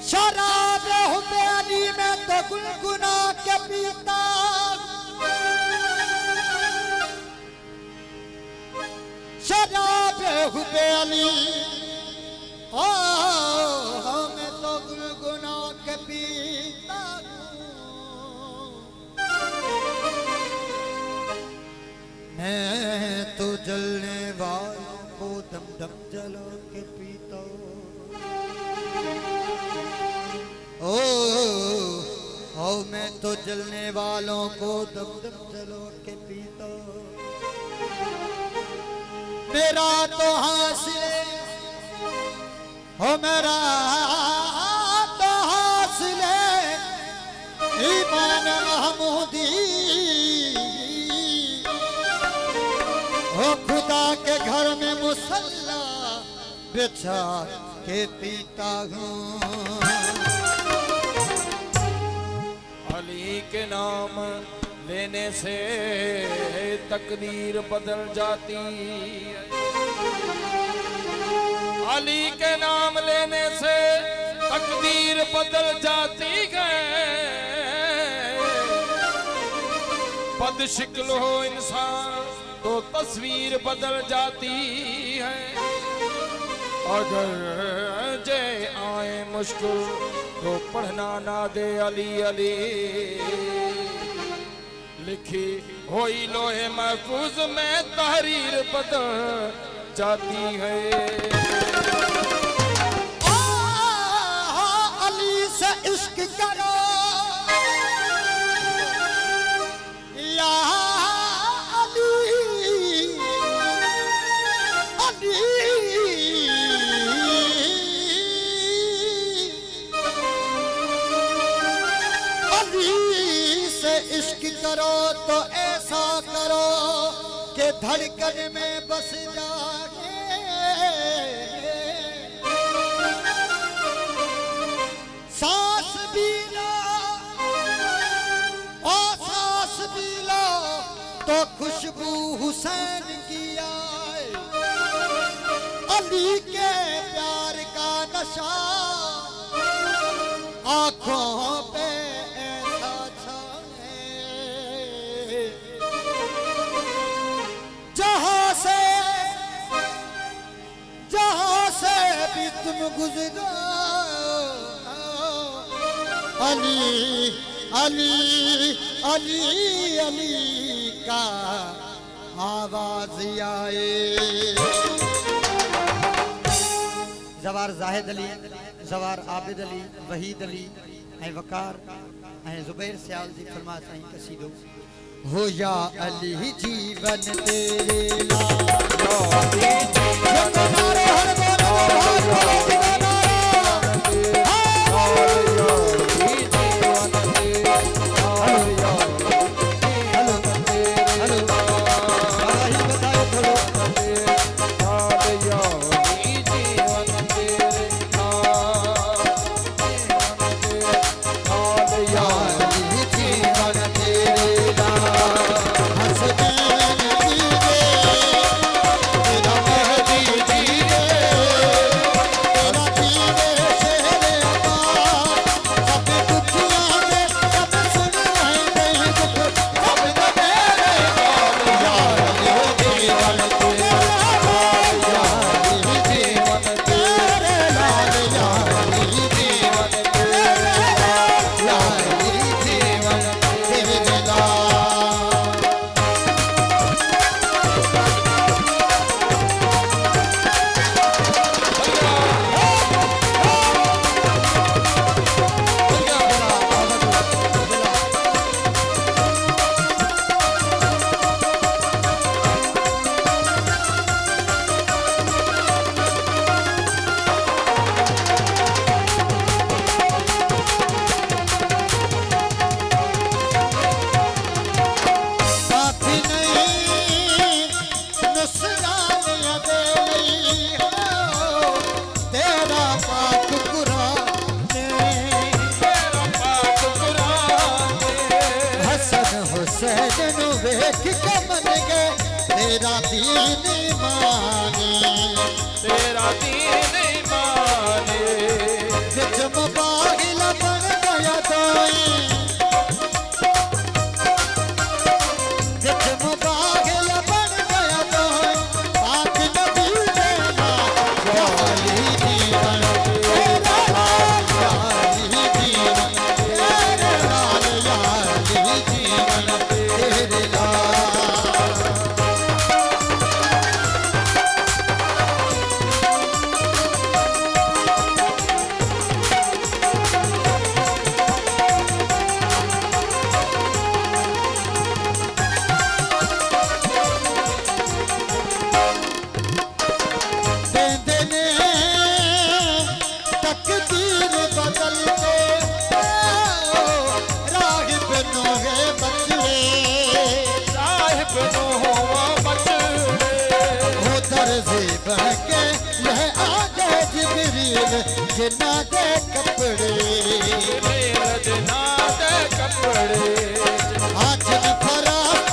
शराब हुब्बे अली में तो गुनगुना के पीता, शराब हुब्बे अली मैं तो गुनगुना के पीता। मैं तो जलने वालों को दम दम जला के पीता। ओ मैं तो जलने वालों को दम दम जला के पीता। मेरा तो हासिले हो मेरा तो हासिले ईमान महमूदी हो खुदा के घर में मुसल्ला बिछा के पीता हूँ। अली के नाम लेने से तकदीर बदल जाती है। अली के नाम लेने से तकदीर बदल जाती है। बदशिक्ल हो इंसान तो तस्वीर बदल जाती है। अगर जय आए मुश्किल तो पढ़ना ना दे अली अली। लिखी होई लोहे महफूज में तहरीर बदल जाती है। अली से इश्क करो या अली, अली अली से इश्क करो तो ऐसा करो कि धड़कन में बस जाए। सांस भी लो और सांस भी लो तो खुशबू हुसैन की आए। अली के प्यार का नशा आंखों पे ऐसा छाए। जहां से भी तुम गुजरो अली अली अली अली का आवाज आए। जवार जाहिद अली, जवार आबिद अली, वहीद अली ऐं वकार ऐं ज़ुबैर सियाल जी फरमा साईं कसीदो। हो या अली जीवन तेरे तेरा दीन माने, तेरा दीन माने। विच मुबारक मेल जिना दे कपड़े मेल जिना दे कपड़े आज न फराक